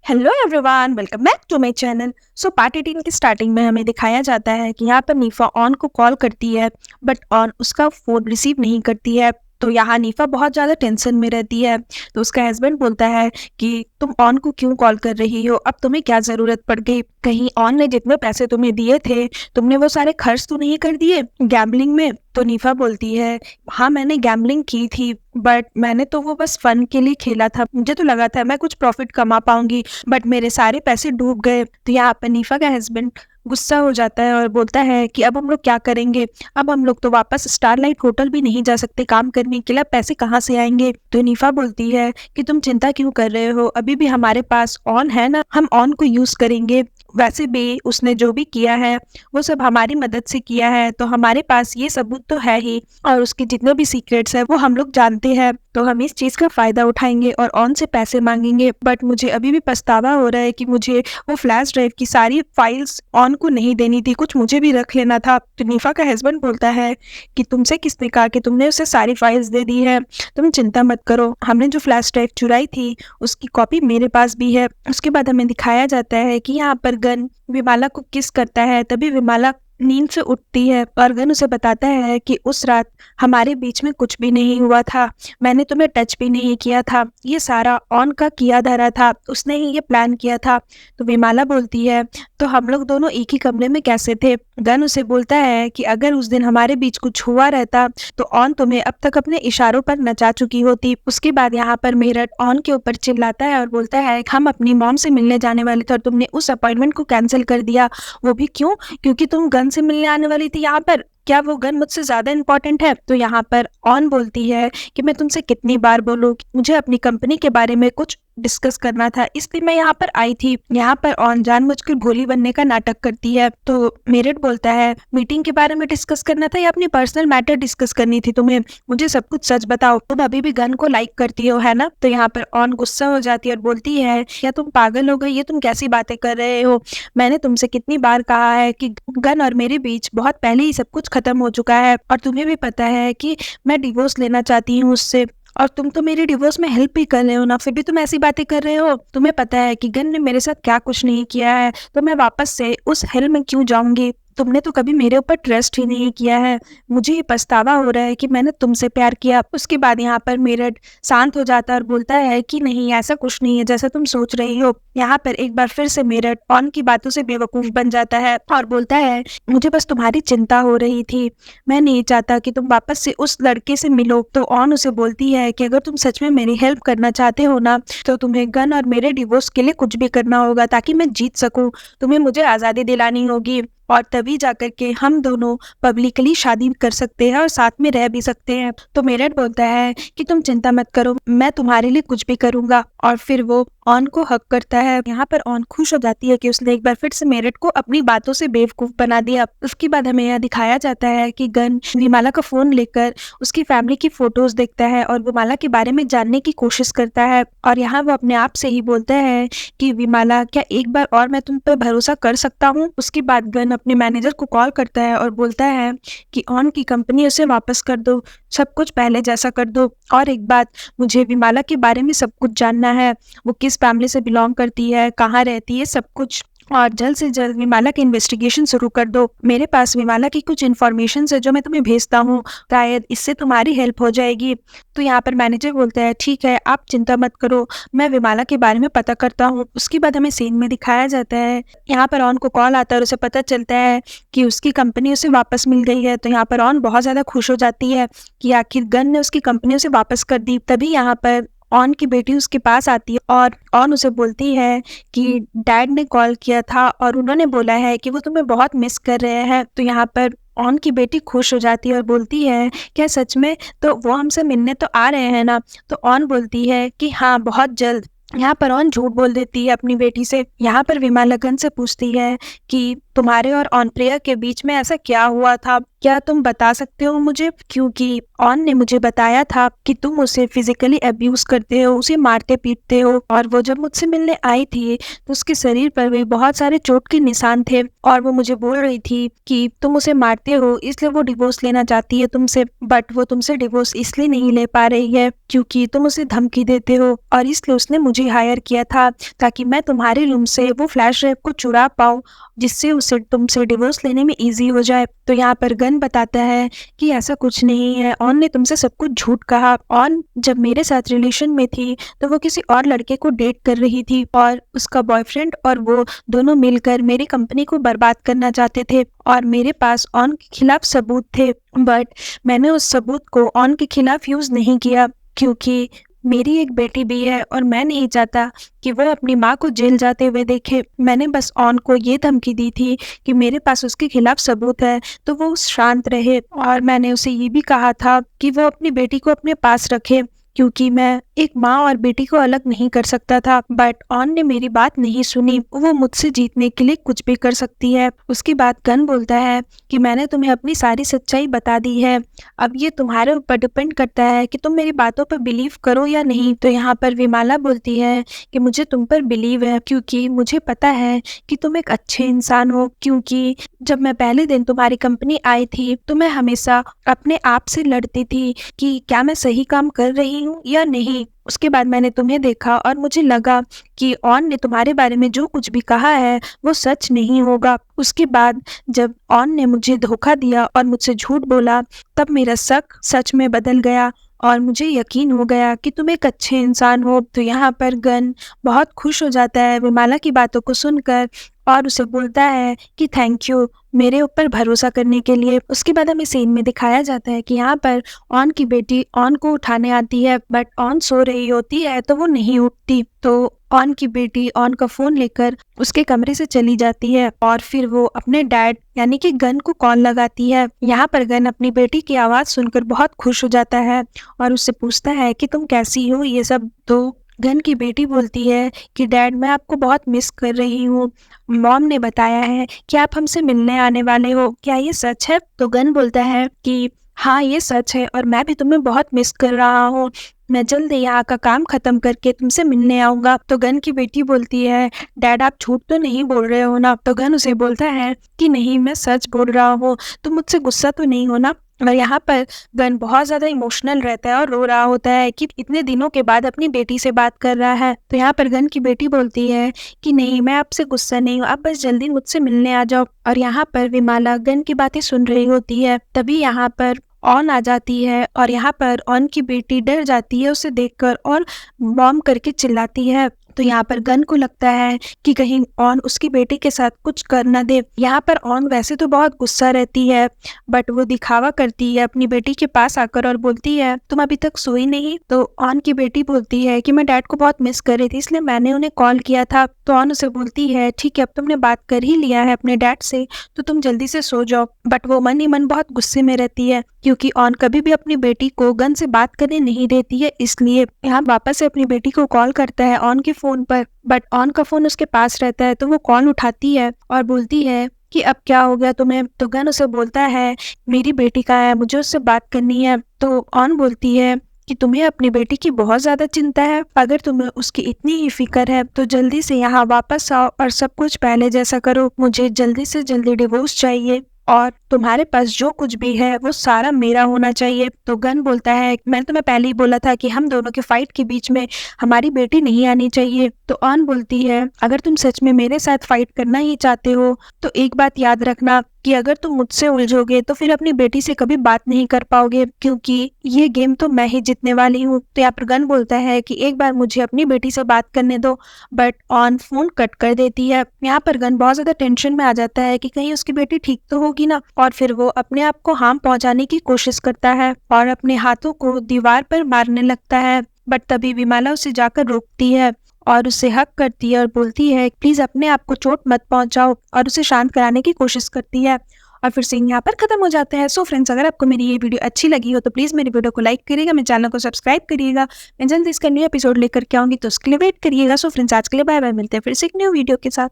Hello everyone, welcome back to my channel. So part 18 की starting में हमें दिखाया जाता है कि यहाँ पर नीफा ऑन को कॉल करती है, बट ऑन उसका फ़ोन रिसीव नहीं करती है। तो यहाँ नीफा बहुत ज़्यादा टेंशन में रहती है। तो उसका हस्बैंड बोलता है कि तुम ऑन को क्यों कॉल कर रही हो, अब तुम्हें क्या ज़रूरत पड़ गई? कहीं ऑन ने जितने पैसे तुम्हें दिए थे, तुमने वो सारे खर्च तो नहीं कर दिए गैम्बलिंग में? तो नीफा बोलती है, हाँ मैंने गैम्बलिंग की थी, बट मैंने तो वो बस फन के लिए खेला था। मुझे तो लगा था मैं कुछ प्रॉफिट कमा पाऊंगी, बट मेरे सारे पैसे डूब गए। तो यहाँ पर नीफा का हस्बैंड गुस्सा हो जाता है और बोलता है कि अब हम लोग क्या करेंगे? अब हम लोग तो वापस स्टारलाइट होटल भी नहीं जा सकते काम करने के लिए, अब पैसे कहाँ से आएंगे? तो नीफा बोलती है कि तुम चिंता क्यों कर रहे हो, अभी भी हमारे पास ऑन है ना, हम ऑन को यूज करेंगे। वैसे भी उसने जो भी किया है वो सब हमारी मदद से किया है, तो हमारे पास ये सबूत तो है ही, और उसके जितने भी सीक्रेट्स है वो हम लोग जानते हैं। तो हम इस चीज का फायदा उठाएंगे और ऑन से पैसे मांगेंगे। बट मुझे अभी भी पछतावा हो रहा है कि मुझे वो फ्लैश ड्राइव की सारी फाइल्स ऑन को नहीं देनी थी, कुछ मुझे भी रख लेना था। तो नीफा का हस्बैंड बोलता है कि तुमसे किसने कहा कि तुमने उसे सारी फाइल्स दे दी है? तुम चिंता मत करो, हमने जो फ्लैश ड्राइव चुराई थी उसकी कॉपी मेरे पास भी है। उसके बाद हमें दिखाया जाता है कि यहाँ पर गन विमाला को किस करता है, तभी विमाला नींद से उठती है और गन उसे बताता है कि उस रात हमारे बीच में कुछ भी नहीं हुआ था, मैंने तुम्हें टच भी नहीं किया था, ये सारा ऑन का किया धरा था, उसने ही ये प्लान किया था। तो विमाला बोलती है, तो हम लोग दोनों एक ही कमरे में कैसे थे? गन उसे बोलता है कि अगर उस दिन हमारे बीच कुछ हुआ रहता तो ऑन तुम्हें अब तक अपने इशारों पर नचा चुकी होती। उसके बाद यहाँ पर मेरठ ऑन के ऊपर चिल्लाता है और बोलता है, हम अपनी मॉम से मिलने जाने वाले थे और तुमने उस अपॉइंटमेंट को कैंसिल कर दिया, वो भी क्यों? क्योंकि तुम गन से मिलने आने वाली थी यहाँ पर। क्या वो गन मुझसे ज्यादा इंपॉर्टेंट है? तो यहाँ पर ऑन बोलती है कि मैं तुमसे कितनी बार बोलूं कि मुझे अपनी कंपनी के बारे में कुछ डिस्कस करना था, इसलिए मैं यहाँ पर आई थी। यहाँ पर ऑन जानबूझकर भोली बनने का नाटक करती है। तो मेरठ बोलता है, मीटिंग के बारे में डिस्कस करना था या अपनी पर्सनल मैटर डिस्कस करनी थी तुम्हें? मुझे सब कुछ सच बताओ, तुम अभी भी गन को लाइक करती हो है ना? तो यहाँ पर ऑन गुस्सा हो जाती है और बोलती है, क्या तुम पागल हो गई? ये तुम कैसी बातें कर रहे हो? मैंने तुमसे कितनी बार कहा है कि गन और मेरे बीच बहुत पहले ही सब कुछ खत्म हो चुका है, और तुम्हें भी पता है कि मैं डिवोर्स लेना चाहती हूँ उससे, और तुम तो मेरे डिवोर्स में हेल्प भी कर रहे हो ना, फिर भी तुम ऐसी बातें कर रहे हो। तुम्हें पता है कि गन ने मेरे साथ क्या कुछ नहीं किया है, तो मैं वापस से उस हेल में क्यों जाऊंगी? तुमने तो कभी मेरे ऊपर ट्रस्ट ही नहीं किया है। मुझे ये पछतावा हो रहा है कि मैंने तुमसे प्यार किया। उसके बाद यहाँ पर मेरठ शांत हो जाता है और बोलता है कि नहीं, ऐसा कुछ नहीं है जैसा तुम सोच रही हो। यहाँ पर एक बार फिर से मेरठ ऑन की बातों से बेवकूफ बन जाता है और बोलता है, मुझे बस तुम्हारी चिंता हो रही थी, मैं नहीं चाहता कि तुम वापस से उस लड़के से मिलो। तो ऑन उसे बोलती है कि अगर तुम सच में मेरी हेल्प करना चाहते हो ना, तो तुम्हें गन और मेरे डिवोर्स के लिए कुछ भी करना होगा ताकि मैं जीत सकूं। तुम्हें मुझे आज़ादी दिलानी होगी, और तभी जाकर के हम दोनों पब्लिकली शादी कर सकते हैं और साथ में रह भी सकते हैं। तो मेरठ बोलता है कि तुम चिंता मत करो, मैं तुम्हारे लिए कुछ भी करूंगा। और फिर वो ऑन को हक करता है। यहाँ पर ऑन खुश हो जाती है कि उसने एक बार फिर से मेरठ को अपनी बातों से बेवकूफ बना दिया। उसके बाद हमें यह दिखाया जाता है कि गन विमाला का फोन लेकर उसकी फैमिली की फोटोज देखता है और विमाला के बारे में जानने की कोशिश करता है, और यहाँ वो अपने आप से ही बोलता है कि विमाला, क्या एक बार और मैं तुम पर भरोसा कर सकता हूँ? उसके बाद गन अपने मैनेजर को कॉल करता है और बोलता है कि ऑन की कंपनी उसे वापस कर दो, सब कुछ पहले जैसा कर दो। और एक बात, मुझे विमाला के बारे में सब कुछ जानना है, वो किस फैमिली से बिलोंग करती है, कहाँ रहती है, सब कुछ, और जल्द से जल्द विमाला की इन्वेस्टिगेशन शुरू कर दो। मेरे पास विमाला की कुछ इन्फॉर्मेशन है जो मैं तुम्हें भेजता हूँ, शायद इससे तुम्हारी हेल्प हो जाएगी। तो यहाँ पर मैनेजर बोलता है, ठीक है, आप चिंता मत करो, मैं विमाला के बारे में पता करता हूँ। उसके बाद हमें सीन में दिखाया जाता है, यहाँ पर ऑन को कॉल आता है और उसे पता चलता है कि उसकी कंपनी उसे वापस मिल गई है। तो यहाँ पर ऑन बहुत ज़्यादा खुश हो जाती है कि आखिर गन ने उसकी कंपनी उसे वापस कर दी। तभी यहाँ पर ऑन की बेटी उसके पास आती है और ऑन उसे बोलती है कि डैड ने कॉल किया था और उन्होंने बोला है कि वो तुम्हें बहुत मिस कर रहे हैं। तो यहाँ पर ऑन की बेटी खुश हो जाती है और बोलती है, क्या सच में? तो वो हमसे मिलने तो आ रहे हैं ना? तो ऑन बोलती है कि हाँ, बहुत जल्द। यहाँ पर ऑन झूठ बोल देती है अपनी बेटी से। यहाँ पर विमाला गन से पूछती है कि तुम्हारे और ऑन प्रिया के बीच में ऐसा क्या हुआ था क्या तुम बता सकते हो मुझे? क्योंकि ऑन ने मुझे बताया था कि तुम उसे फिजिकली अब्यूज करते हो, उसे मारते पीटते हो, और वो जब मुझसे मिलने आई थी तो उसके शरीर पर भी बहुत सारे चोट के निशान थे, और वो मुझे बोल रही थी कि तुम उसे मारते हो इसलिए वो डिवोर्स लेना चाहती है तुमसे, बट वो तुमसे डिवोर्स इसलिए नहीं ले पा रही है क्योंकि तुम उसे धमकी देते हो, और इसलिए उसने मुझे हायर किया था ताकि मैं तुम्हारे रूम से वो फ्लैश ड्राइव को चुरा पाऊँ, जिससे उसे तुमसे डिवोर्स लेने में ईजी हो जाए। तो यहाँ पर गन बताता है कि ऐसा कुछ नहीं है, ऑन ने तुमसे सब कुछ झूठ कहा। ऑन जब मेरे साथ रिलेशन में थी तो वो किसी और लड़के को डेट कर रही थी, और उसका बॉयफ्रेंड और वो दोनों मिलकर मेरी कंपनी को बर्बाद करना चाहते थे, और मेरे पास ऑन के खिलाफ सबूत थे, बट मैंने उस सबूत को ऑन के खिलाफ यूज नहीं किया क्योंकि मेरी एक बेटी भी है और मैं नहीं चाहता कि वो अपनी माँ को जेल जाते हुए देखे। मैंने बस ऑन को ये धमकी दी थी कि मेरे पास उसके खिलाफ सबूत है तो वो शांत रहे, और मैंने उसे ये भी कहा था कि वो अपनी बेटी को अपने पास रखे क्योंकि मैं एक माँ और बेटी को अलग नहीं कर सकता था, बट ऑन ने मेरी बात नहीं सुनी। वो मुझसे जीतने के लिए कुछ भी कर सकती है। उसके बाद गन बोलता है कि मैंने तुम्हें अपनी सारी सच्चाई बता दी है, अब ये तुम्हारे ऊपर डिपेंड करता है कि तुम मेरी बातों पर बिलीव करो या नहीं। तो यहाँ पर विमाला बोलती है कि मुझे तुम पर बिलीव है क्योंकि मुझे पता है कि तुम एक अच्छे इंसान हो, क्योंकि जब मैं पहले दिन तुम्हारी कंपनी आई थी तो मैं हमेशा अपने आप से लड़ती थी कि क्या मैं सही काम कर रही हूँ या नहीं। उसके बाद मैंने तुम्हें देखा और मुझे लगा कि ऑन ने तुम्हारे बारे में जो कुछ भी कहा है वो सच नहीं होगा। उसके बाद जब ऑन ने मुझे धोखा दिया और मुझसे झूठ बोला तब मेरा शक सच में बदल गया और मुझे यकीन हो गया कि तुम एक अच्छे इंसान हो। तो यहाँ पर गन बहुत खुश हो जाता है विमाला की बातों को सुनकर और उसे बोलता है कि थैंक यू मेरे ऊपर भरोसा करने के लिए। उसके बाद हमें सीन में दिखाया जाता है कि यहाँ पर ऑन की बेटी ऑन को उठाने आती है, बट ऑन सो रही होती है तो वो नहीं उठती। तो ऑन की बेटी ऑन का फोन लेकर उसके कमरे से चली जाती है और फिर वो अपने डैड यानी कि गन को कॉल लगाती है। यहाँ पर गन अपनी बेटी की आवाज़ सुनकर बहुत खुश हो जाता है और उससे पूछता है कि तुम कैसी हो ये सब। तो गन की बेटी बोलती है कि डैड मैं आपको बहुत मिस कर रही हूँ, मॉम ने बताया है कि आप हमसे मिलने आने वाले हो, क्या ये सच है? तो गन बोलता है कि हाँ ये सच है और मैं भी तुम्हें बहुत मिस कर रहा हूँ, मैं जल्द यहाँ का काम खत्म करके तुमसे मिलने आऊंगा। तो गन की बेटी बोलती है डैड आप झूठ तो नहीं बोल रहे हो ना? तो गन उसे बोलता है कि नहीं मैं सच बोल रहा हूँ, तुम मुझसे गुस्सा तो नहीं हो ना? और यहाँ पर गन बहुत ज़्यादा इमोशनल रहता है और रो रहा होता है कि इतने दिनों के बाद अपनी बेटी से बात कर रहा है। तो यहाँ पर गन की बेटी बोलती है कि नहीं मैं आपसे गुस्सा नहीं हूँ, आप बस जल्दी मुझसे मिलने आ जाओ। और यहाँ पर विमाला गन की बातें सुन रही होती है, तभी यहाँ पर ऑन आ जाती है और यहाँ पर ऑन की बेटी डर जाती है उसे देखकर और मॉम करके चिल्लाती है। तो यहाँ पर गन को लगता है कि कहीं ऑन उसकी बेटी के साथ कुछ कर ना दे। यहाँ पर ऑन वैसे तो बहुत गुस्सा रहती है बट वो दिखावा करती है अपनी बेटी के पास आकर और बोलती है तुम अभी तक सोई नहीं? तो ऑन की बेटी बोलती है कि मैं डैड को बहुत मिस कर रही थी इसलिए मैंने उन्हें कॉल किया था। तो ऑन उसे बोलती है ठीक है अब तुमने बात कर ही लिया है अपने डैड से तो तुम जल्दी से सो जाओ। बट वो मन ही मन बहुत गुस्से में रहती है क्योंकि ऑन कभी भी अपनी बेटी को गन से बात करने नहीं देती है, इसलिए यहाँ वापस से अपनी बेटी को कॉल करता है ऑन के फोन पर। बट ऑन का फोन उसके पास रहता है तो वो कॉल उठाती है और बोलती है कि अब क्या हो गया तुम्हें? तो गन उसे बोलता है मेरी बेटी कहाँ है, मुझे उससे बात करनी है। तो ऑन बोलती है कि तुम्हें अपनी बेटी की बहुत ज्यादा चिंता है, अगर तुम्हें उसकी इतनी ही फिक्र है तो जल्दी से यहाँ वापस आओ और सब कुछ पहले जैसा करो। मुझे जल्दी से जल्दी डिवोर्स चाहिए और तुम्हारे पास जो कुछ भी है वो सारा मेरा होना चाहिए। तो गन बोलता है मैंने तुम्हें पहले ही बोला था कि हम दोनों के फाइट के बीच में हमारी बेटी नहीं आनी चाहिए। तो ऑन बोलती है अगर तुम सच में मेरे साथ फाइट करना ही चाहते हो तो एक बात याद रखना कि अगर तुम मुझसे उलझोगे तो फिर अपनी बेटी से कभी बात नहीं कर पाओगे क्योंकि ये गेम तो मैं ही जीतने वाली हूँ। तो यहाँ पर गन बोलता है कि एक बार मुझे अपनी बेटी से बात करने दो, बट ऑन फोन कट कर देती है। यहाँ पर गन बहुत ज्यादा टेंशन में आ जाता है कि कहीं उसकी बेटी ठीक तो होगी ना, और फिर वो अपने आप को हार्म पहुंचाने की कोशिश करता है और अपने हाथों को दीवार पर मारने लगता है। बट तभी विमाला उसे जाकर रोकती है और उसे हक करती है और बोलती है प्लीज अपने आप को चोट मत पहुंचाओ, और उसे शांत कराने की कोशिश करती है। और फिर सीन यहाँ पर खत्म हो जाता है। सो फ्रेंड्स अगर आपको मेरी ये वीडियो अच्छी लगी हो तो प्लीज मेरी वीडियो को लाइक करिएगा, मेरे चैनल को सब्सक्राइब करिएगा। मैं जल्दी इसका न्यू एपिसोड लेकर के आऊंगी तो उसके लिए वेट करिएगा। सो फ्रेंड्स आज के लिए बाय बाय, मिलते हैं फिर से एक न्यू वीडियो के साथ।